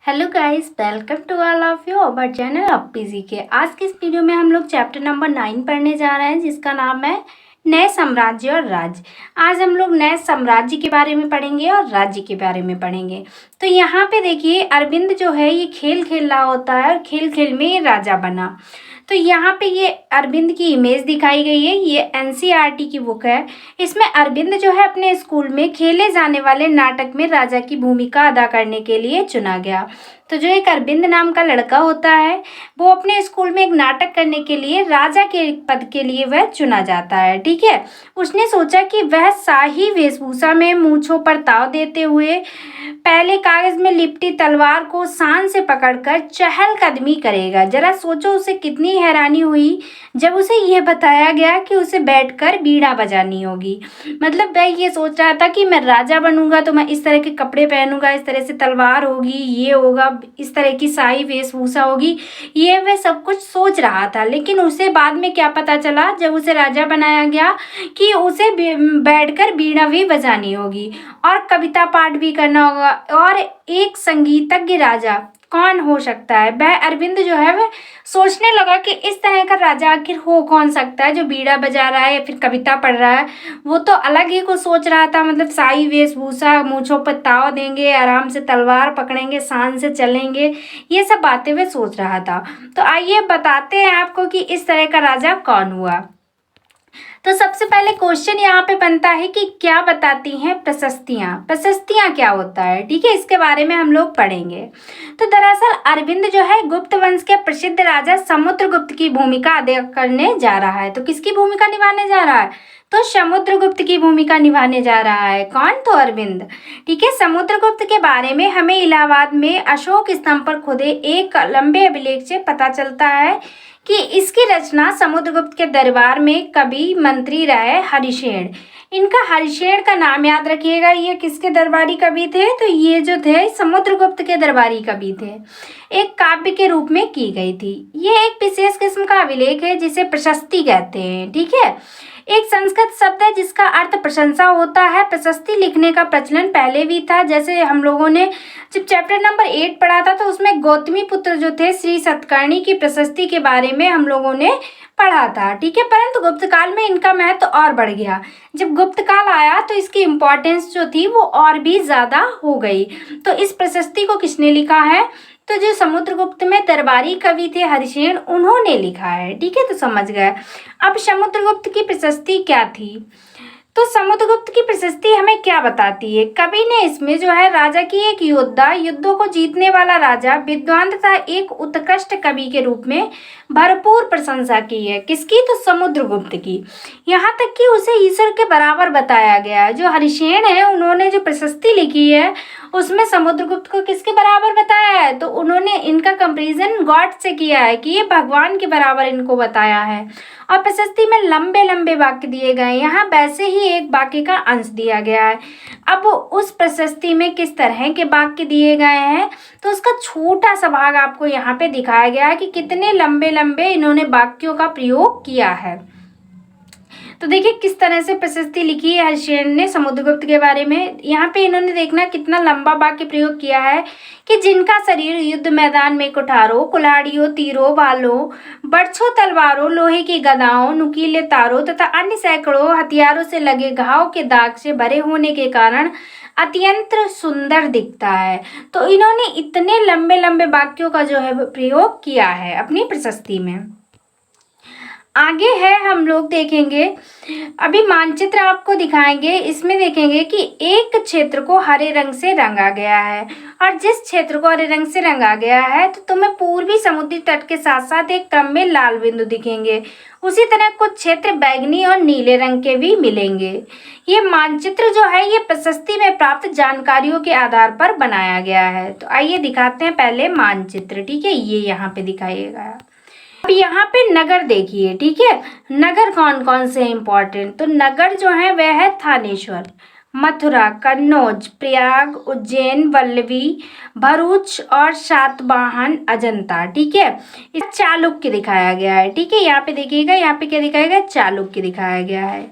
Hello guys, welcome to all of you our channel Appi ji के। आज के इस वीडियो में हम लोग चैप्टर नंबर 9 पढ़ने जा रहे हैं, जिसका नाम है नए साम्राज्य और राज्य। आज हम लोग नए साम्राज्य के बारे में पढ़ेंगे और राज्य के बारे में पढ़ेंगे। तो यहाँ पे देखिए, अरविंद जो है ये खेल खेल रहा होता है और खेल खेल में ये राजा बना। तो यहाँ पे ये अरविंद की इमेज दिखाई गई है। ये एनसीईआरटी की बुक है। इसमें अरविंद जो है अपने स्कूल में खेले जाने वाले नाटक में राजा की भूमिका अदा करने के लिए चुना गया। तो जो एक अरविंद नाम का लड़का होता है, वो अपने स्कूल में एक नाटक करने के लिए राजा के पद के लिए वह चुना जाता है। ठीक है, उसने सोचा कि वह शाही वेशभूषा में मूंछों पर ताव देते हुए पहले कागज में लिपटी तलवार को शान से पकड़कर चहलकदमी करेगा। जरा सोचो उसे कितनी हैरानी हुई जब उसे यह बताया गया कि उसे बैठकर बीड़ा बजानी होगी। मतलब वह ये सोच रहा था कि मैं राजा बनूंगा तो मैं इस तरह के कपड़े पहनूंगा, इस तरह से तलवार होगी, ये होगा, इस तरह की शाही वेशभूषा होगी, ये वह सब कुछ सोच रहा था। लेकिन उसे बाद में क्या पता चला, जब उसे राजा बनाया गया, कि उसे बैठकर बीड़ा भी बजानी होगी और कविता पाठ भी करना होगा। और एक संगीतज्ञ राजा कौन हो सकता है? वह अरविंद जो है वह सोचने लगा कि इस तरह का राजा आखिर हो कौन सकता है जो बीड़ा बजा रहा है या फिर कविता पढ़ रहा है। वो तो अलग ही कुछ सोच रहा था, मतलब शाही वेशभूषा, मूंछों पर ताव देंगे, आराम से तलवार पकड़ेंगे, शान से चलेंगे, ये सब बातें वह सोच रहा था। तो आइए बताते हैं आपको कि इस तरह का राजा कौन हुआ। तो सबसे पहले क्वेश्चन यहाँ पे बनता है कि क्या बताती हैं प्रशस्तियाँ। प्रशस्तियाँ क्या होता है, ठीक है, इसके बारे में हम लोग पढ़ेंगे। तो दरअसल अरविंद जो है गुप्त वंश के प्रसिद्ध राजा समुद्रगुप्त की भूमिका अदा करने जा रहा है। तो किसकी भूमिका निभाने जा रहा है? तो समुद्रगुप्त की भूमिका निभाने जा रहा है। कौन? तो अरविंद। ठीक है, समुद्रगुप्त के बारे में हमें इलाहाबाद में अशोक स्तंभ पर खुदे एक लंबे अभिलेख से पता चलता है कि इसकी रचना समुद्रगुप्त के दरबार में कवि मंत्री रहे हरिशेन। इनका हरिशेन का नाम याद रखिएगा। ये किसके दरबारी कवि थे? तो ये जो थे समुद्रगुप्त के दरबारी कवि थे। एक काव्य के रूप में की गई थी। ये एक विशेष किस्म का अभिलेख है जिसे प्रशस्ति कहते हैं। ठीक है, एक संस्कृत शब्द है जिसका अर्थ प्रशंसा होता है। प्रशस्ति लिखने का प्रचलन पहले भी था। जैसे हम लोगों ने जब चैप्टर नंबर 8 पढ़ा था तो उसमें गौतमी पुत्र जो थे श्री सतकर्णी की प्रशस्ति के बारे में हम लोगों ने पढ़ा था। ठीक है, परंतु गुप्त काल में इनका महत्व और बढ़ गया। जब गुप्त काल आया तो इसकी इम्पोर्टेंस जो थी वो और भी ज़्यादा हो गई। तो इस प्रशस्ति को किसने लिखा है? तो जो समुद्रगुप्त में दरबारी कवि थे हरिशेन, उन्होंने लिखा है। ठीक है, तो समझ गए। अब समुद्रगुप्त की प्रशस्ति क्या थी? तो समुद्रगुप्त की प्रशस्ति हमें क्या बताती है? कवि ने इसमें जो है राजा की एक योद्धा, युद्धों को जीतने वाला राजा, विद्वान तथा एक उत्कृष्ट कवि के रूप में भरपूर प्रशंसा की है। किसकी? तो समुद्रगुप्त की। यहाँ तक कि उसे ईश्वर के बराबर बताया गया है। जो हरिशेन है, उन्होंने जो प्रशस्ति लिखी है उसमें समुद्रगुप्त को किसके बराबर बताया है? तो उन्होंने इनका कंपैरिजन गॉड से किया है कि ये भगवान के बराबर इनको बताया है। और प्रशस्ति में लंबे लंबे वाक्य दिए गए हैं। यहाँ वैसे ही एक वाक्य का अंश दिया गया है। अब उस प्रशस्ति में किस तरह के वाक्य दिए गए हैं तो उसका छोटा सा भाग आपको यहाँ पे दिखाया गया है कि कितने लंबे लंबे इन्होंने वाक्यों का प्रयोग किया है। तो देखिए किस तरह से प्रशस्ति लिखी है हरिशेन ने समुद्रगुप्त के बारे में। यहाँ पे इन्होंने देखना कितना लंबा वाक्य प्रयोग किया है कि जिनका शरीर युद्ध मैदान में कुठारों, कुल्हाड़ियों, तीरों, भालों, बर्छों, तलवारों, लोहे की गदाओं, नुकीले तारों तथा अन्य सैकड़ों हथियारों से लगे घाव के दाग से भरे होने के कारण अत्यंत सुंदर दिखता है। तो इन्होंने इतने लंबे लंबे वाक्यों का जो है प्रयोग किया है अपनी प्रशस्ति में। आगे है हम लोग देखेंगे, अभी मानचित्र आपको दिखाएंगे। इसमें देखेंगे कि एक क्षेत्र को हरे रंग से रंगा गया है और जिस क्षेत्र को हरे रंग से रंगा गया है तो तुम्हें पूर्वी समुद्री तट के साथ साथ एक क्रम में लाल बिंदु दिखेंगे। उसी तरह कुछ क्षेत्र बैगनी और नीले रंग के भी मिलेंगे। ये मानचित्र जो है ये प्रशस्ति में प्राप्त जानकारियों के आधार पर बनाया गया है। तो आइए दिखाते हैं पहले मानचित्र। ठीक है, ये यहाँ पे दिखाइएगा। अब यहाँ पे नगर देखिए। ठीक है, नगर कौन कौन से इम्पोर्टेंट? तो नगर जो है वह है थानेश्वर, मथुरा, कन्नौज, प्रयाग, उज्जैन, वल्लभी, भरूच और सातवाहन, अजंता। ठीक है, इस चालुक्य दिखाया गया है। ठीक है, यहाँ पे देखिएगा, यहाँ पे क्या दिखाया गया? चालुक्य दिखाया गया है।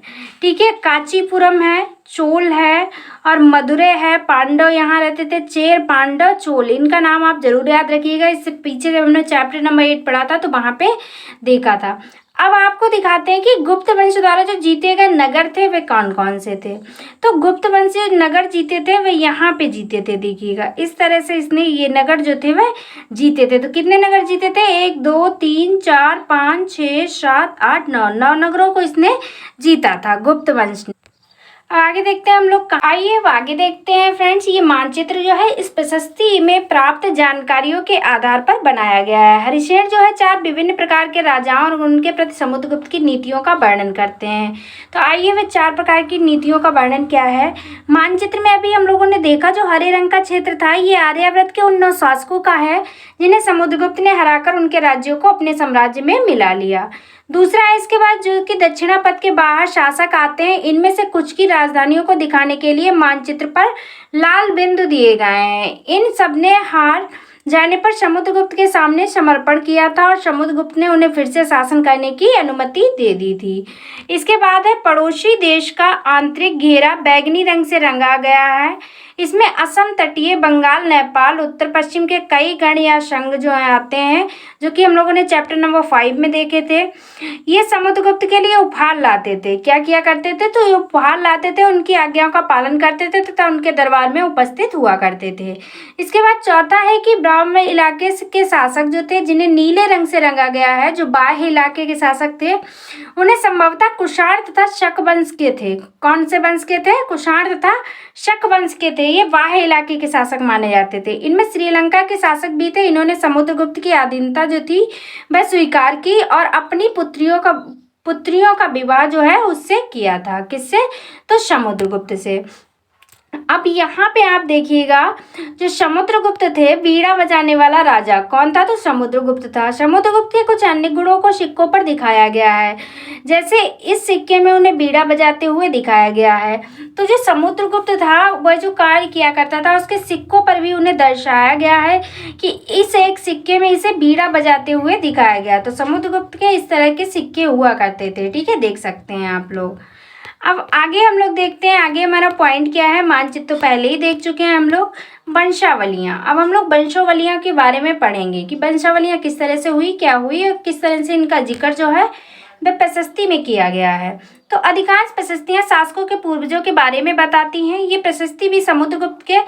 ठीक है, कांचीपुरम है, चोल है और मदुरै है, पांडव यहाँ रहते थे, चेर, पांडव, चोल, इनका नाम आप जरूर याद रखिएगा। इससे पीछे जब हमने चैप्टर नंबर 8 पढ़ा था तो वहाँ पे देखा था। अब आपको दिखाते हैं कि गुप्त वंश द्वारा जो जीते गए नगर थे वे कौन कौन से थे। तो गुप्त वंश जो नगर जीते थे वे यहाँ पे जीते थे, देखिएगा इस तरह से इसने ये नगर जो थे वे जीते थे। तो कितने नगर जीते थे? 1 2 3 4 5 6 7 8 9 नगरों को इसने जीता था गुप्त वंश ने। आगे देखते हैं हम लोग, आइए अब आगे देखते हैं फ्रेंड्स। ये मानचित्र जो है इस प्रशस्ति में प्राप्त जानकारियों के आधार पर बनाया गया है। हरिशेर जो है 4 विभिन्न प्रकार के राजाओं और उनके प्रति समुद्रगुप्त की नीतियों का वर्णन करते हैं। तो आइए वे 4 प्रकार की नीतियों का वर्णन क्या है। मानचित्र में अभी हम लोगों ने देखा जो हरे रंग का क्षेत्र था ये आर्यावर्त के उन 9 शासकों का है जिन्हें समुद्रगुप्त ने हराकर उनके राज्यों को अपने साम्राज्य में मिला लिया। दूसरा है इसके बाद जो कि दक्षिणापथ के बाहर शासक आते हैं, इनमें से कुछ की राजधानियों को दिखाने के लिए मानचित्र पर लाल बिंदु दिए गए हैं। इन सब ने हार जाने पर समुद्रगुप्त के सामने समर्पण किया था और समुद्रगुप्त ने उन्हें फिर से शासन करने की अनुमति दे दी थी। इसके बाद है पड़ोसी देश का आंतरिक घेरा बैगनी रंग से रंगा गया है। इसमें असम तटीय, बंगाल, नेपाल, उत्तर पश्चिम के कई गण या संघ जो आते हैं, जो कि हम लोगों ने चैप्टर नंबर 5 में देखे थे। ये समुद्रगुप्त के लिए उपहार लाते थे। क्या किया करते थे? तो ये उपहार लाते थे, उनकी आज्ञाओं का पालन करते थे तथा उनके दरबार में उपस्थित हुआ करते थे। इसके बाद चौथा है कि ब्राह्मण इलाके के शासक जो थे, जिन्हें नीले रंग से रंगा गया है, जो बाह्य इलाके के शासक थे, उन्हें संभवतः कुषाण तथा शक वंश के थे। कौन से वंश के थे? कुषाण तथा शक वंश के थे। ये बाह्य इलाके के शासक माने जाते थे। इनमें श्रीलंका के शासक भी थे। इन्होंने समुद्रगुप्त की अधीनता जो थी वह स्वीकार की और अपनी पुत्रियों का विवाह जो है उससे किया था। किससे? तो समुद्रगुप्त से। अब यहाँ पे आप देखिएगा जो समुद्रगुप्त थे, वीणा बजाने वाला राजा कौन था? तो समुद्रगुप्त था। समुद्रगुप्त के कुछ अन्य गुणों को सिक्कों पर दिखाया गया है, जैसे इस सिक्के में उन्हें वीणा बजाते हुए दिखाया गया है। तो जो समुद्रगुप्त था वह जो कार्य किया करता था उसके सिक्कों पर भी उन्हें दर्शाया गया है कि इस एक सिक्के में इसे वीणा बजाते हुए दिखाया गया। तो समुद्रगुप्त के इस तरह के सिक्के हुआ करते थे। ठीक है, देख सकते हैं आप लोग। अब आगे हम लोग देखते हैं, आगे हमारा पॉइंट क्या है। मानचित्र तो पहले ही देख चुके हैं हम लोग। वंशावलियाँ, अब हम लोग वंशावलियाँ के बारे में पढ़ेंगे कि वंशावलियाँ किस तरह से हुई, क्या हुई और किस तरह से इनका जिक्र जो है वह प्रशस्ति में किया गया है। तो अधिकांश प्रशस्तियाँ शासकों के पूर्वजों के बारे में बताती हैं। ये प्रशस्ति भी समुद्रगुप्त के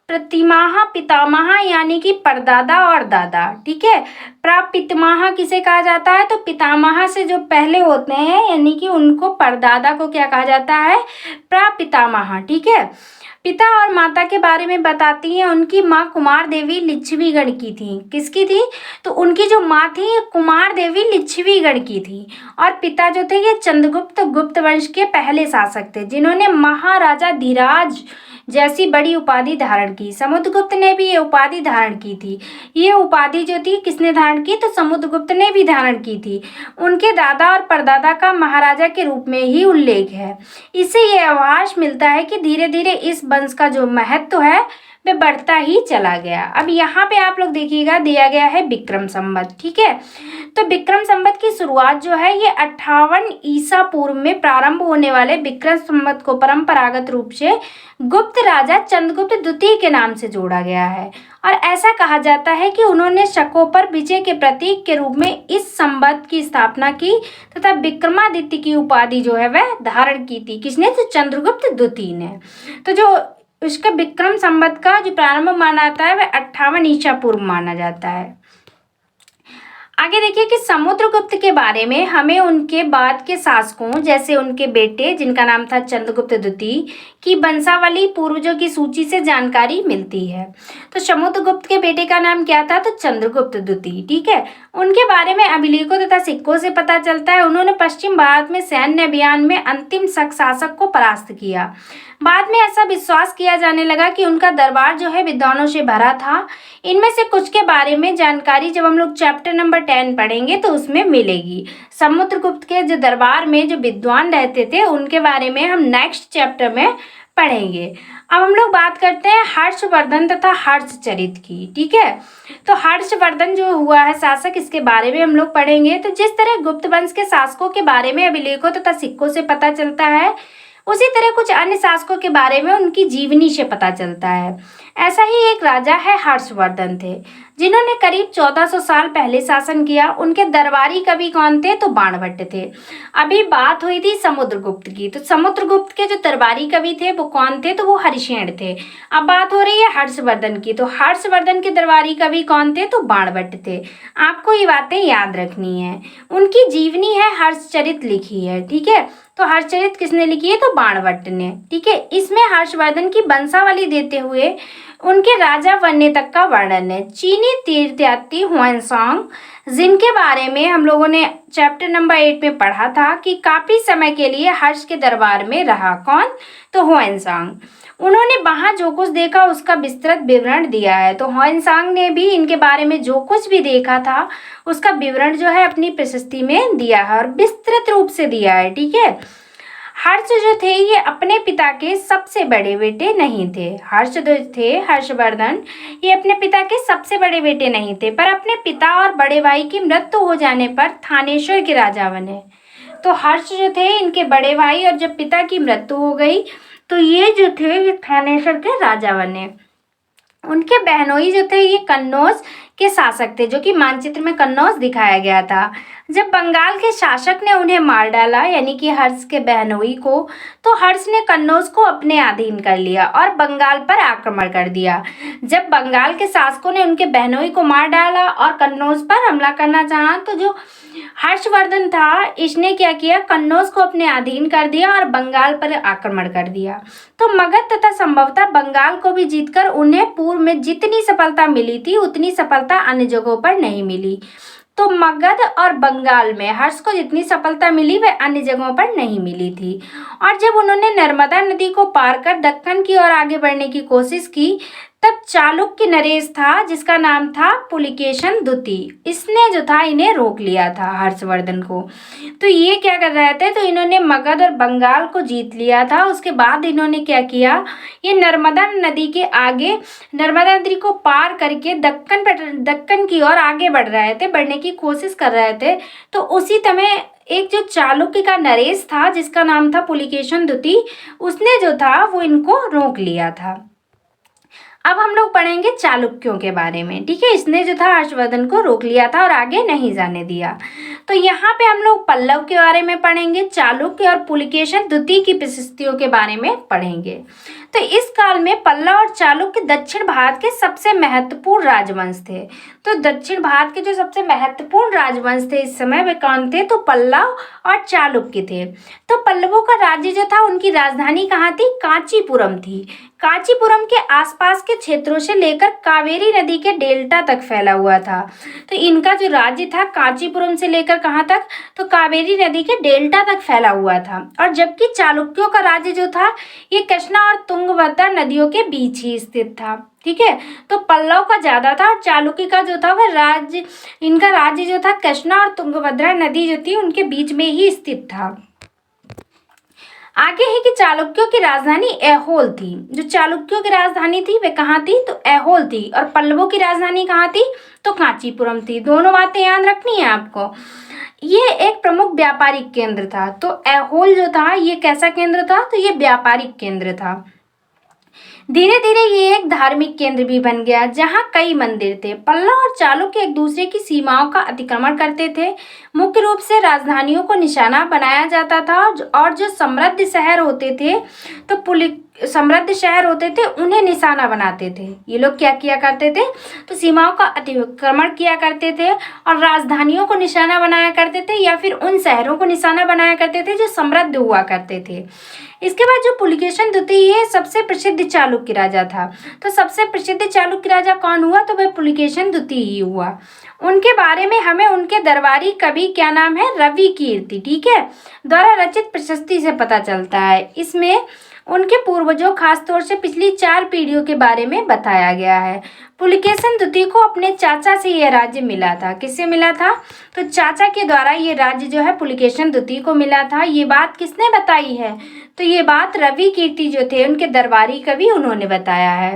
प्रतिमाह पितामह यानी कि परदादा और दादा। ठीक है, प्रापितामह किसे कहा जाता है? तो पितामह से जो पहले होते हैं यानी कि उनको परदादा को क्या कहा जाता है? प्रापितामह। ठीक है, पिता और माता के बारे में बताती हैं। उनकी माँ कुमार देवी लिच्छवीगण की थी। किसकी थी? तो उनकी जो माँ थी कुमार देवी लिच्छवीगण की थी और पिता जो थे ये चंद्रगुप्त गुप्त वंश के पहले शासक थे, जिन्होंने महाराजा धीराज जैसी बड़ी उपाधि धारण की। समुद्रगुप्त ने भी ये उपाधि धारण की थी। ये उपाधि जो थी किसने धारण की? तो समुद्रगुप्त ने भी धारण की थी। उनके दादा और परदादा का महाराजा के रूप में ही उल्लेख है। इससे ये आभास मिलता है कि धीरे धीरे इस वंश का जो महत्व है वह बढ़ता ही चला गया। अब यहाँ पे आप लोग देखिएगा दिया गया है विक्रम संवत। ठीक है, तो विक्रम संवत की शुरुआत जो है ये 58 ईसा पूर्व में प्रारंभ होने वाले विक्रम संवत को परंपरागत रूप से गुप्त राजा चंद्रगुप्त द्वितीय के नाम से जोड़ा गया है और ऐसा कहा जाता है कि उन्होंने शकों पर विजय के प्रतीक के रूप में इस संवत की स्थापना की तथा विक्रमादित्य की उपाधि जो है वह धारण की थी। किसने? तो चंद्रगुप्त द्वितीय ने। तो जो उसका विक्रम संवत का जो प्रारंभ माना जाता है वह 58 ईसा पूर्व माना जाता है। आगे देखिए कि समुद्रगुप्त के बारे में हमें उनके बाद के शासकों जैसे उनके बेटे जिनका नाम था चंद्रगुप्त द्वितीय की वंशावली पूर्वजों की सूची से जानकारी मिलती है। तो समुद्रगुप्त के बेटे का नाम क्या था? तो चंद्रगुप्त द्वितीय। ठीक है, उनके बारे में अभिलेखों तथा सिक्कों से पता चलता है उन्होंने पश्चिम भारत में सैन्य अभियान में अंतिम शक शासक को परास्त किया। बाद में ऐसा विश्वास किया जाने लगा कि उनका दरबार जो है विद्वानों से भरा था। इनमें से कुछ के बारे में जानकारी जब हम लोग चैप्टर नंबर 10 पढ़ेंगे तो उसमें मिलेगी। समुद्रगुप्त के जो दरबार में जो विद्वान रहते थे उनके बारे में हम नेक्स्ट चैप्टर में पढ़ेंगे। अब हम लोग बात करते हैं हर्षवर्धन तथा हर्षचरित की। ठीक है, तो हर्षवर्धन जो हुआ है शासक, इसके बारे में हम लोग पढ़ेंगे। तो जिस तरह गुप्त वंश के शासकों के बारे में अभिलेखों तथा सिक्कों से पता चलता है उसी तरह कुछ अन्य शासकों के बारे में उनकी जीवनी से पता चलता है। ऐसा ही एक राजा है हर्षवर्धन थे, जिन्होंने करीब 1400 साल पहले शासन किया। उनके दरबारी कवि कौन थे? तो बाणभट्ट थे। अभी बात हुई थी समुद्रगुप्त की, तो समुद्रगुप्त के जो दरबारी कवि थे वो कौन थे? तो वो हरिशेन थे। अब बात हो रही है हर्षवर्धन की, तो हर्षवर्धन के दरबारी कवि कौन थे? तो बाणभट्ट थे। आपको ये बातें याद रखनी है। उनकी जीवनी है हर्षचरित लिखी है, ठीक है। तो हर्षचरित किसने लिखी है? तो बाणभट्ट ने, ठीक है। इसमें हर्षवर्धन की वंशावली देते हुए उनके राजा बनने तक का वर्णन है। चीनी तीर्थयात्री हुएनसांग, जिनके बारे में हम लोगों ने चैप्टर नंबर 8 में पढ़ा था कि काफी समय के लिए हर्ष के दरबार में रहा। कौन? तो हुएनसांग। उन्होंने वहां जो कुछ देखा उसका विस्तृत विवरण दिया है। तो हुएनसांग ने भी इनके बारे में जो कुछ भी देखा था उसका विवरण जो है अपनी प्रशस्ति में दिया है और विस्तृत रूप से दिया है, ठीक है। हर्ष जो थे ये अपने पिता के सबसे बड़े बेटे नहीं थे। हर्ष जो थे, हर्षवर्धन, ये अपने पिता के सबसे बड़े बेटे नहीं थे, पर अपने पिता और बड़े भाई की मृत्यु हो जाने पर थानेश्वर के राजा बने। तो हर्ष जो थे इनके बड़े भाई, और जब पिता की मृत्यु हो गई तो ये जो थे ये थानेश्वर के राजा बने। उनके बहनोई जो थे ये कन्नौज के शासक थे, जो कि मानचित्र में कन्नौज दिखाया गया था। जब बंगाल के शासक ने उन्हें मार डाला, यानी कि हर्ष के बहनोई को, तो हर्ष ने कन्नौज को अपने अधीन कर लिया और बंगाल पर आक्रमण कर दिया। जब बंगाल के शासकों ने उनके बहनोई को मार डाला और कन्नौज पर हमला करना चाहा, तो जो हर्षवर्धन था इसने क्या किया? कन्नौज को अपने अधीन कर दिया और बंगाल पर आक्रमण कर दिया। तो मगध तथा संभवतः बंगाल को भी जीतकर उन्हें पूर्व में जितनी सफलता मिली थी उतनी सफलता अन्य जगहों पर नहीं मिली। तो मगध और बंगाल में हर्ष को जितनी सफलता मिली वह अन्य जगहों पर नहीं मिली थी। और जब उन्होंने नर्मदा नदी को पार कर दक्कन की ओर आगे बढ़ने की कोशिश की, तब चालुक्य नरेश था, जिसका नाम था पुलिकेशन द्वितीय, इसने जो था इन्हें रोक लिया था हर्षवर्धन को। तो ये क्या कर रहे थे? तो इन्होंने मगध और बंगाल को जीत लिया था। उसके बाद इन्होंने क्या किया? ये नर्मदा नदी के आगे, नर्मदा नदी को पार करके दक्कन की ओर आगे बढ़ने की कोशिश कर रहे थे। तो उसी समय एक जो चालुक्य का नरेश था, जिसका नाम था पुलिकेशन द्वितीय, उसने जो था वो इनको रोक लिया था। अब हम लोग पढ़ेंगे चालुक्यों के बारे में, ठीक है। इसने जो था हर्षवर्धन को रोक लिया था और आगे नहीं जाने दिया। तो यहाँ पे हम लोग पल्लव के बारे में पढ़ेंगे, चालुक्य और पुलिकेशन द्वितीय की प्रशस्तियों के बारे में पढ़ेंगे। तो इस काल में पल्लव और चालुक्य दक्षिण भारत के सबसे महत्वपूर्ण राजवंश थे। तो दक्षिण भारत के जो सबसे महत्वपूर्ण राजवंश थे इस समय वे कौन थे? तो पल्लव और चालुक्य थे। तो पल्लवों का राज्य जो था उनकी राजधानी कहाँ थी? कांचीपुरम थी। कांचीपुरम के आसपास के क्षेत्रों से लेकर कावेरी नदी के डेल्टा तक फैला हुआ था। तो इनका जो राज्य था कांचीपुरम से लेकर कहाँ तक? तो कावेरी नदी के डेल्टा तक फैला हुआ था। और जबकि चालुक्यों का राज्य जो था ये कृष्णा और तुंगभद्रा नदियों के बीच ही स्थित था, ठीक है। तो पल्लव का ज्यादा था और चालुक्य का जो था वह राज्य, इनका राज्य जो था कृष्णा और तुंगभद्रा नदी जो थी उनके बीच में ही स्थित था। आगे है कि चालुक्यों की राजधानी ऐहोल थी। जो चालुक्यों की राजधानी थी वह कहाँ थी? तो ऐहोल थी। और पल्लवों की राजधानी कहाँ थी? तो कांचीपुरम थी। दोनों बातें याद रखनी है आपको। ये एक प्रमुख व्यापारिक केंद्र था। तो ऐहोल जो था ये कैसा केंद्र था? तो ये व्यापारिक केंद्र था। धीरे धीरे ये एक धार्मिक केंद्र भी बन गया, जहाँ कई मंदिर थे। पल्लव और चालुक्य एक दूसरे की सीमाओं का अतिक्रमण करते थे। मुख्य रूप से राजधानियों को निशाना बनाया जाता था और जो समृद्ध शहर होते थे उन्हें निशाना बनाते थे। ये लोग क्या किया करते थे? तो सीमाओं का अतिक्रमण किया करते थे और राजधानियों को निशाना बनाया करते थे, या फिर उन शहरों को निशाना बनाया करते थे जो समृद्ध हुआ करते थे। इसके बाद जो पुलिकेशन द्वितीय ये सबसे प्रसिद्ध चालुक्य राजा था। तो सबसे प्रसिद्ध चालुक्य राजा कौन हुआ? तो वह पुलिकेशन द्वितीय ही हुआ। उनके बारे में हमें उनके दरबारी कवि, क्या नाम है? रवि कीर्ति, ठीक है, द्वारा रचित प्रशस्ति से पता चलता है। इसमें उनके पूर्वजों, खासतौर से पिछली 4 पीढ़ियों के बारे में बताया गया है। पुलिकेशन द्वितीय को अपने चाचा से यह राज्य मिला था। किससे मिला था? तो चाचा के द्वारा ये राज्य जो है पुलिकेशन द्वितीय को मिला था। ये बात किसने बताई है? तो ये बात रवि कीर्ति जो थे उनके दरबारी कवि, उन्होंने बताया है।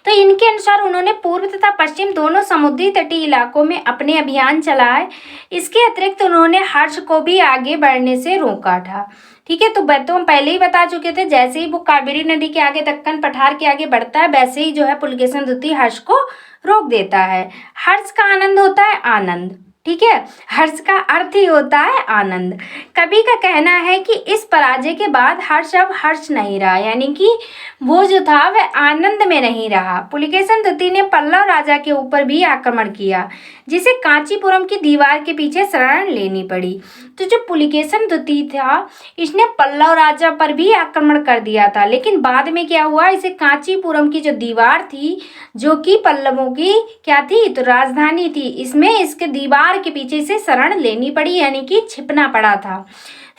तो इनके अनुसार उन्होंने पूर्व तथा पश्चिम दोनों समुद्री तटीय इलाकों में अपने अभियान चलाए। इसके अतिरिक्त उन्होंने हर्ष को भी आगे बढ़ने से रोका था। ठीक है, तो हम पहले ही बता चुके थे, जैसे ही वो कावेरी नदी के आगे दक्कन पठार के आगे बढ़ता है वैसे ही जो है पुलकेशिन द्वितीय हर्ष को रोक देता है। हर्ष का आनंद होता है आनंद। ठीक है, हर्ष का अर्थ ही होता है आनंद। कवि का कहना है कि इस पराजय के बाद हर्ष अब हर्ष नहीं रहा, यानी कि वो जो था वह आनंद में नहीं रहा। पुलकेशिन द्वितीय ने पल्लव राजा के ऊपर भी आक्रमण किया, जिसे कांचीपुरम की दीवार के पीछे शरण लेनी पड़ी। तो जो पुलकेशिन द्वितीय था इसने पल्लव राजा पर भी आक्रमण कर दिया था, लेकिन बाद में क्या हुआ, इसे कांचीपुरम की जो दीवार थी जो कि पल्लवों की क्या थी, तो राजधानी थी, इसमें इसके दीवार के पीछे से शरण लेनी पड़ी, यानी कि छिपना पड़ा था।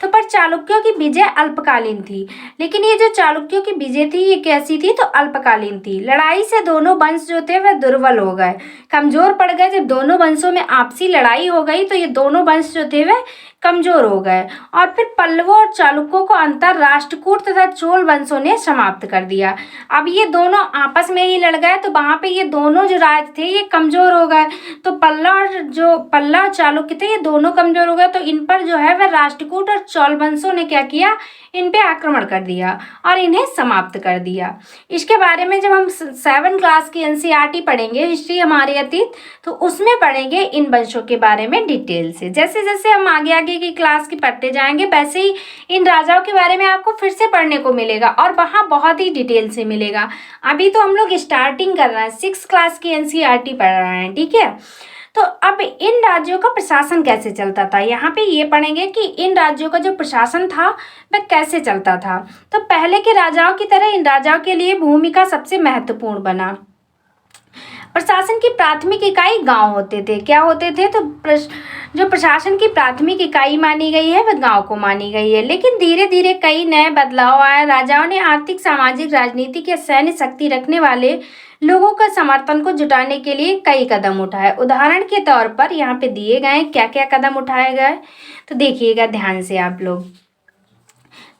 तो पर चालुक्यों की विजय अल्पकालीन थी, लेकिन ये जो चालुक्यों की विजय थी ये कैसी थी, तो अल्पकालीन थी। लड़ाई से दोनों वंश जो थे वह दुर्बल हो गए, कमजोर पड़ गए। जब दोनों वंशों में आपसी लड़ाई हो गई तो ये दोनों वंश जो थे वह कमजोर हो गए, और फिर पल्लवों और चालुक्यों को अंतर राष्ट्रकूट तथा चोल वंशों ने समाप्त कर दिया। अब ये दोनों आपस में ही लड़ गए, तो वहां पे ये दोनों जो राज थे ये कमजोर हो गए। तो पल्लव चालुक्य थे ये दोनों कमजोर हो गए, तो इन पर जो है वह राष्ट्रकूट और चोल वंशों ने क्या किया, इन पे आक्रमण कर दिया और इन्हें समाप्त कर दिया। इसके बारे में जब हम 7 क्लास की एनसीईआरटी पढ़ेंगे, हिस्ट्री हमारे अतीत, तो उसमें पढ़ेंगे इन वंशों के बारे में डिटेल से। जैसे जैसे हम आगे आगे की क्लास की पढ़ते जाएंगे वैसे ही इन राजाओं के बारे में आपको फिर से पढ़ने को मिलेगा और वहाँ बहुत ही डिटेल से मिलेगा। अभी तो हम लोग स्टार्टिंग कर रहे हैं, 6 क्लास की एनसीईआरटी पढ़ रहे हैं। ठीक है, तो अब इन राज्यों का प्रशासन कैसे चलता था, यहाँ पे ये पढ़ेंगे कि इन राज्यों का जो प्रशासन था वह कैसे चलता था। तो पहले के राजाओं की तरह इन राजाओं के लिए भूमिका सबसे महत्वपूर्ण बना। प्रशासन की प्राथमिक इकाई गांव होते थे। क्या होते थे, तो जो प्रशासन की प्राथमिक इकाई मानी गई है वह गांव को मानी गई है। लेकिन धीरे धीरे कई नए बदलाव आए। राजाओं ने आर्थिक, सामाजिक, राजनीतिक या सैन्य शक्ति रखने वाले लोगों का समर्थन को जुटाने के लिए कई कदम उठाए। उदाहरण के तौर पर यहाँ पे दिए गए क्या क्या कदम उठाए गए, तो देखिएगा ध्यान से आप लोग।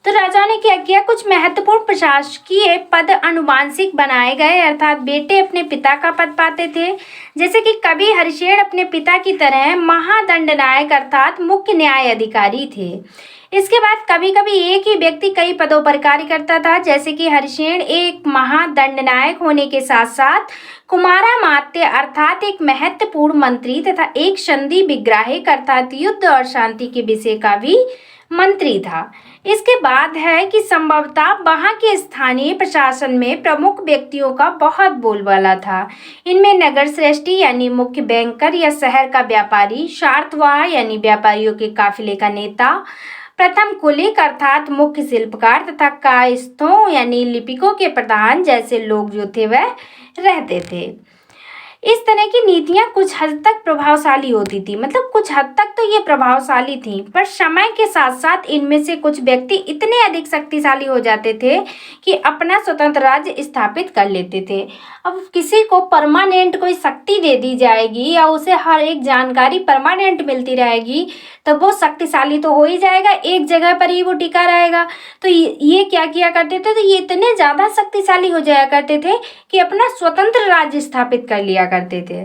तो राजा ने क्या किया, कुछ महत्वपूर्ण प्रशासकीय पद अनुवांशिक बनाए गए, अर्थात बेटे अपने पिता का पद पाते थे। जैसे कि कवि हरिशेन अपने पिता की तरह महादंडनायक अर्थात मुख्य न्याय अधिकारी थे। इसके बाद कभी कभी एक ही व्यक्ति कई पदों पर कार्य करता था। जैसे कि हरिशेन एक महादंडनायक होने के साथ साथ कुमारामात्य अर्थात एक महत्वपूर्ण मंत्री तथा एक संधि विग्राहक अर्थात युद्ध और शांति के विषय का भी मंत्री था। इसके बाद है कि संभवतः वहाँ के स्थानीय प्रशासन में प्रमुख व्यक्तियों का बहुत बोलबाला था। इनमें नगर श्रेष्ठी यानी मुख्य बैंकर या शहर का व्यापारी, सार्थवाह यानी व्यापारियों के काफिले का नेता, प्रथम कुलिक अर्थात मुख्य शिल्पकार तथा कायस्थों यानी लिपिकों के प्रधान जैसे लोग जो थे वह रहते थे। इस तरह की नीतियां कुछ हद तक प्रभावशाली होती थी, मतलब कुछ हद तक तो ये प्रभावशाली थी, पर समय के साथ साथ इनमें से कुछ व्यक्ति इतने अधिक शक्तिशाली हो जाते थे कि अपना स्वतंत्र राज्य स्थापित कर लेते थे। अब किसी को परमानेंट कोई शक्ति दे दी जाएगी या उसे हर एक जानकारी परमानेंट मिलती रहेगी तो वो शक्तिशाली तो हो ही जाएगा, एक जगह पर ही वो टिका रहेगा। तो ये क्या किया करते थे, तो ये इतने ज़्यादा शक्तिशाली हो जाया करते थे कि अपना स्वतंत्र राज्य स्थापित कर लिया करते थे।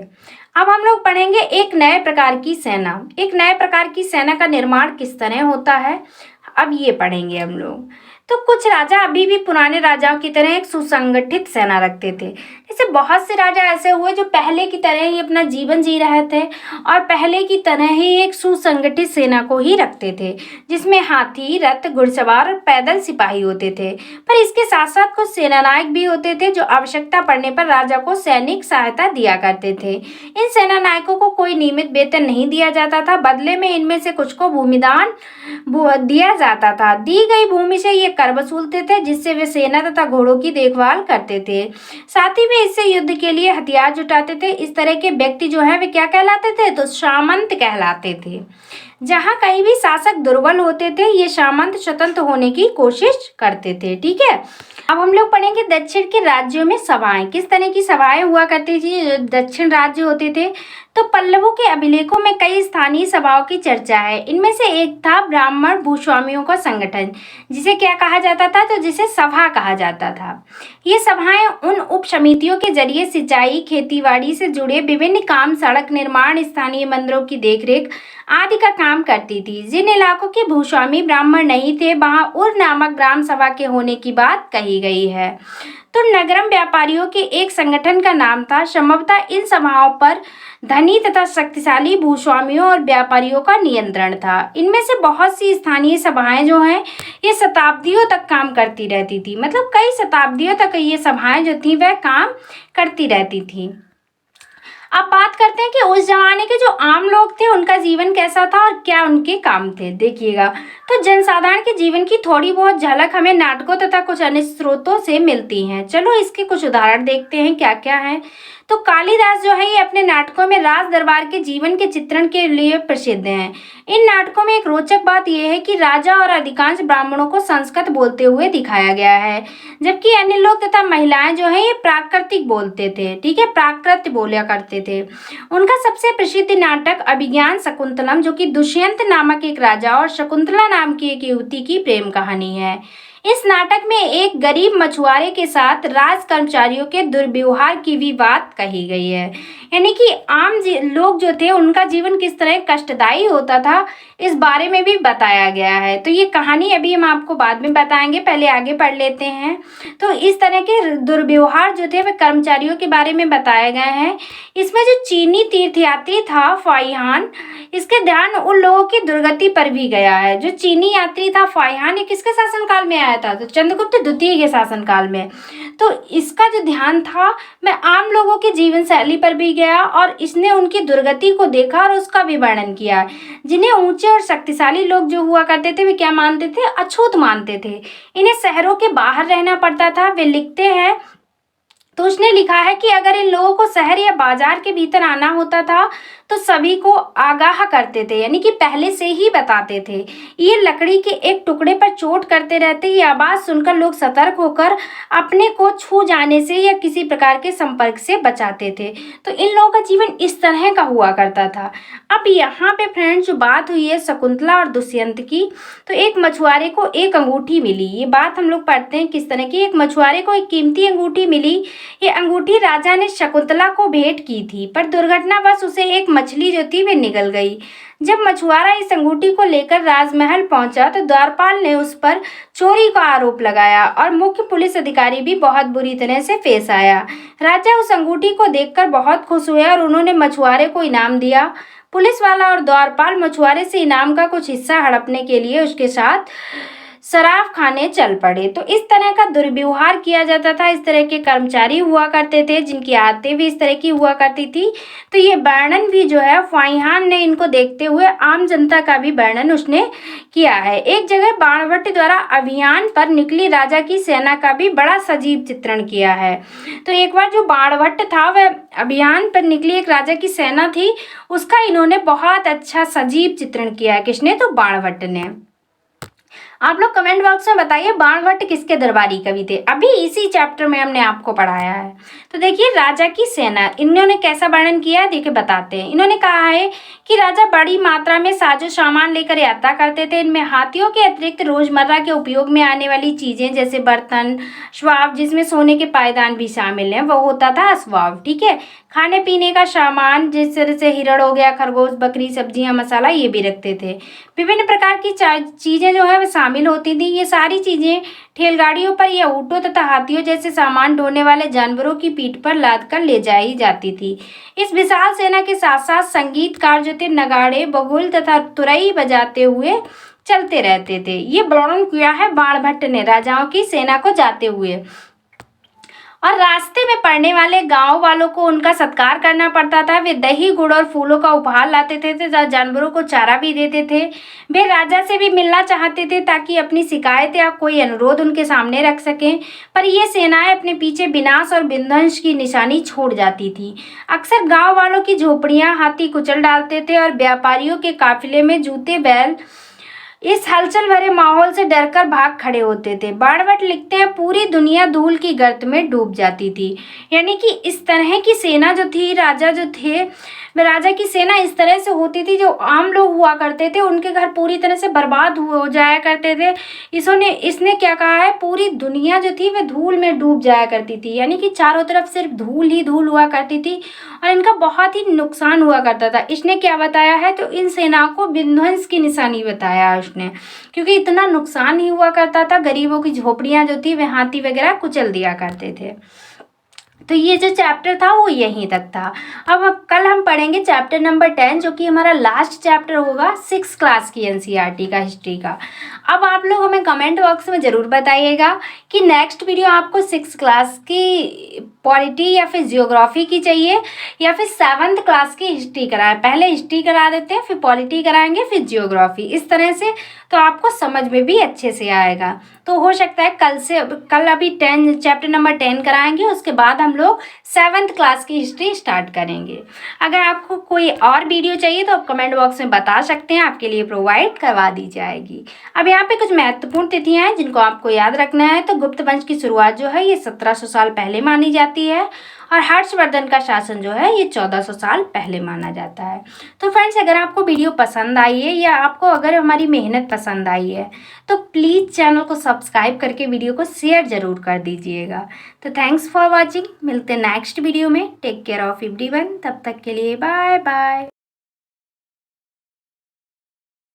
अब हम लोग पढ़ेंगे एक नए प्रकार की सेना। एक नए प्रकार की सेना का निर्माण किस तरह होता है, अब ये पढ़ेंगे हम लोग। तो कुछ राजा अभी भी पुराने राजाओं की तरह एक सुसंगठित सेना रखते थे। जैसे बहुत से राजा ऐसे हुए जो पहले की तरह ही अपना जीवन जी रहे थे और पहले की तरह ही एक सुसंगठित सेना को ही रखते थे, जिसमें हाथी, रथ, घुड़सवार और पैदल सिपाही होते थे। पर इसके साथ साथ कुछ सेनानायक भी होते थे जो आवश्यकता पड़ने पर राजा को सैनिक सहायता दिया करते थे। इन सेनानायकों को कोई नियमित वेतन नहीं दिया जाता था, बदले में इनमें से कुछ को भूमिदान दिया जाता था। दी गई भूमि से ये कर वसूलते थे, जिससे वे सेना तथा घोड़ों की देखभाल करते थे। साथ ही वे इससे युद्ध के लिए हथियार जुटाते थे। इस तरह के व्यक्ति जो है वे क्या कहलाते थे, तो सामंत कहलाते थे। जहाँ कहीं भी शासक दुर्बल होते थे ये सामंत स्वतंत्र होने की कोशिश करते थे। ठीक है, अब हम लोग पढ़ेंगे दक्षिण के राज्यों में सभाएं। किस तरह की सभाएं हुआ करती थी दक्षिण राज्य होते थे। तो पल्लवों के अभिलेखों में कई स्थानीय सभाओं की चर्चा है। इनमें से एक था ब्राह्मण भूस्वामियों का संगठन, जिसे क्या कहा जाता था, तो जिसे सभा कहा जाता था। ये सभाएं उन उप समितियों के जरिए सिंचाई, खेतीबाड़ी से जुड़े विभिन्न काम, सड़क निर्माण, स्थानीय मंदिरों की देखरेख आदि का काम करती थी। जिन इलाकों के भूस्वामी ब्राह्मण नहीं थे वहां उर नामक ग्राम सभा के होने की बात कही गई है। तो नगरम व्यापारियों के एक संगठन का नाम था। संभवतः इन सभाओं पर धनी तथा शक्तिशाली भूस्वामियों और व्यापारियों का नियंत्रण था। इनमें से बहुत सी स्थानीय सभाएं जो हैं ये शताब्दियों तक काम करती रहती थी। मतलब कई शताब्दियों तक ये सभाएं जो थी वह काम करती रहती थी। अब बात करते हैं कि उस जमाने के जो आम लोग थे उनका जीवन कैसा था और क्या उनके काम थे। देखिएगा, तो जनसाधारण के जीवन की थोड़ी बहुत झलक हमें नाटकों तथा कुछ अन्य स्रोतों से मिलती हैं। चलो इसके कुछ उदाहरण देखते हैं क्या क्या है। तो कालिदास जो है ये अपने नाटकों में राज दरबार के जीवन के चित्रण के लिए प्रसिद्ध हैं। इन नाटकों में एक रोचक बात यह है कि राजा और अधिकांश ब्राह्मणों को संस्कृत बोलते हुए दिखाया गया है, जबकि अन्य लोग तथा महिलाएं जो है ये प्राकृतिक बोलते थे। ठीक है, प्राकृत बोला करते थे। उनका सबसे प्रसिद्ध नाटक अभिज्ञान शकुंतलम, जो कि दुष्यंत नामक एक राजा और शकुंतला नाम की एक युवती की प्रेम कहानी है। इस नाटक में एक गरीब मछुआरे के साथ राज कर्मचारियों के दुर्व्यवहार की भी बात कही गई है। यानी कि आम लोग जो थे उनका जीवन किस तरह कष्टदायी होता था इस बारे में भी बताया गया है। तो ये कहानी अभी हम आपको बाद में बताएंगे, पहले आगे पढ़ लेते हैं। तो इस तरह के दुर्व्यवहार जो थे वे कर्मचारियों के बारे में बताए गए हैं। इसमें जो चीनी तीर्थयात्री था फाइहान, इसके ध्यान उन लोगों की दुर्गति पर भी गया है। जो चीनी यात्री था फाइहान, ये किसके शासनकाल में आया था, तो चंद्रगुप्त द्वितीय के शासनकाल में। तो इसका जो ध्यान था वह आम लोगों की जीवन शैली पर भी गया और इसने उनकी दुर्गति को देखा और उसका भी वर्णन किया। जिन्हें ऊंचे और शक्तिशाली लोग जो हुआ करते थे वे क्या मानते थे, अछूत मानते थे। इन्हें शहरों के बाहर रहना पड़ता था। वे लिखते हैं, तो उसने लिखा है कि अगर इन लोगों को शहर या बाजार के भीतर आना होता था तो सभी को आगाह करते थे, यानी कि पहले से ही बताते थे। ये लकड़ी के एक टुकड़े पर चोट करते रहते। ये आवाज सुनकर लोग सतर्क होकर अपने को छू जाने से या किसी प्रकार के संपर्क से बचाते थे। तो इन लोगों का जीवन इस तरह का हुआ करता था। अब यहाँ पे फ्रेंड्स जो बात हुई है शकुंतला और दुष्यंत की, तो एक मछुआरे को एक अंगूठी मिली। ये बात हम लोग पढ़ते हैं किस तरह की। एक मछुआरे को एक कीमती अंगूठी मिली। ये अंगूठी राजा ने शकुंतला को भेंट की थी, पर दुर्घटनावश उसे एक मछली जो थी वे निगल गई। जब मछुआरा इस अंगूठी को लेकर राजमहल पहुंचा तो द्वारपाल ने उस पर चोरी का आरोप लगाया और मुख्य पुलिस अधिकारी भी बहुत बुरी तरह से पेश आया। राजा उस अंगूठी को देखकर बहुत खुश हुए और उन्होंने मछुआरे को इनाम दिया। पुलिस वाला और द्वारपाल मछुआरे से इनाम का कुछ हिस्सा हड़पने के लिए उसके साथ शराब खाने चल पड़े। तो इस तरह का दुर्व्यवहार किया जाता था। इस तरह के कर्मचारी हुआ करते थे जिनकी आदतें भी इस तरह की हुआ करती थी। तो ये वर्णन भी जो है फाइहान ने इनको देखते हुए आम जनता का भी वर्णन उसने किया है। एक जगह बाणभट्ट द्वारा अभियान पर निकली राजा की सेना का भी बड़ा सजीव चित्रण किया है। तो एक बार जो बाणभट्ट था वह अभियान पर निकली एक राजा की सेना थी, उसका इन्होंने बहुत अच्छा सजीव चित्रण किया है। किसने, तो बाणभट्ट ने। आप लोग कमेंट बॉक्स में बताइए बाणभट्ट किसके दरबारी कवि थे। अभी इसी चैप्टर में हमने आपको पढ़ाया है। तो देखिए राजा की सेना, इन्होंने कैसा वर्णन किया है देखिए बताते हैं। इन्होंने कहा है कि राजा बड़ी मात्रा में साजो सामान लेकर यात्रा करते थे। इनमें हाथियों के अतिरिक्त रोजमर्रा के उपयोग में आने वाली चीजें जैसे बर्तन, स्वाव, जिसमें सोने के पायदान भी शामिल हैं, वो होता था अस्वाव। ठीक है, खाने पीने का सामान जिस तरह से हिरण हो गया, खरगोश, बकरी, सब्जियां, मसाला, ये भी रखते थे। विभिन्न प्रकार की चीजें जो है वो शामिल होती थी। ये सारी चीजें ठेलगाड़ियों पर या ऊँटों तथा हाथियों जैसे सामान ढोने वाले जानवरों की पीठ पर लाद कर ले जाई जाती थी। इस विशाल सेना के साथ साथ संगीतकार जो थे नगाड़े, बगुल तथा तुरई बजाते हुए चलते रहते थे। ये वर्णन किया है बाणभट्ट ने राजाओं की सेना को जाते हुए। और रास्ते में पड़ने वाले गांव वालों को उनका सत्कार करना पड़ता था। वे दही गुड़ और फूलों का उपहार लाते थे तथा जानवरों को चारा भी देते थे। वे राजा से भी मिलना चाहते थे ताकि अपनी शिकायत या कोई अनुरोध उनके सामने रख सकें, पर ये सेनाएं अपने पीछे विनाश और विध्वंस की निशानी छोड़ जाती थी। अक्सर गांव वालों की झोपड़ियां हाथी कुचल डालते थे और व्यापारियों के काफिले में जूते बैल इस हलचल भरे माहौल से डरकर भाग खड़े होते थे। बाणभट्ट लिखते हैं, पूरी दुनिया धूल की गर्त में डूब जाती थी। यानी कि इस तरह की सेना जो थी, राजा जो थे, राजा की सेना इस तरह से होती थी, जो आम लोग हुआ करते थे उनके घर पूरी तरह से बर्बाद हो जाया करते थे। इसने क्या कहा है, पूरी दुनिया जो थी वह धूल में डूब जाया करती थी, यानी कि चारों तरफ सिर्फ धूल ही धूल हुआ करती थी और इनका बहुत ही नुकसान हुआ करता था। इसने क्या बताया है, तो इन सेनाओं को विध्वंस की निशानी बताया है उसने, क्योंकि इतना नुकसान ही हुआ करता था। गरीबों की झोपड़ियां जो थी वह हाथी वगैरह कुचल दिया करते थे। तो ये जो चैप्टर था वो यहीं तक था। अब कल हम पढ़ेंगे चैप्टर नंबर 10, जो कि हमारा लास्ट चैप्टर होगा 6 क्लास की एनसीईआरटी का, हिस्ट्री का। अब आप लोग हमें कमेंट बॉक्स में ज़रूर बताइएगा कि नेक्स्ट वीडियो आपको 6 क्लास की पॉलिटी या फिर जियोग्राफी की चाहिए या फिर 7th क्लास की हिस्ट्री कराएं। पहले हिस्ट्री करा देते हैं, फिर पॉलिटी कराएंगे, फिर जियोग्राफी, इस तरह से तो आपको समझ में भी अच्छे से आएगा। तो हो सकता है कल अभी चैप्टर नंबर 10 कराएंगे, उसके बाद हम लोग 7th क्लास की हिस्ट्री स्टार्ट करेंगे। अगर आपको कोई और वीडियो चाहिए तो आप कमेंट बॉक्स में बता सकते हैं, आपके लिए प्रोवाइड करवा दी जाएगी। अब यहाँ पे कुछ महत्वपूर्ण तिथियां हैं जिनको आपको याद रखना है। तो गुप्त वंश की शुरुआत जो है ये 1700 साल पहले मानी जाती है और हर्षवर्धन का शासन जो है ये 1400 साल पहले माना जाता है। तो फ्रेंड्स, अगर आपको वीडियो पसंद आई है या आपको अगर हमारी मेहनत पसंद आई है तो प्लीज़ चैनल को सब्सक्राइब करके वीडियो को शेयर ज़रूर कर दीजिएगा। तो थैंक्स फॉर वॉचिंग, मिलते हैं नेक्स्ट वीडियो में। टेक केयर ऑफ एवरीवन, तब तक के लिए बाय बाय।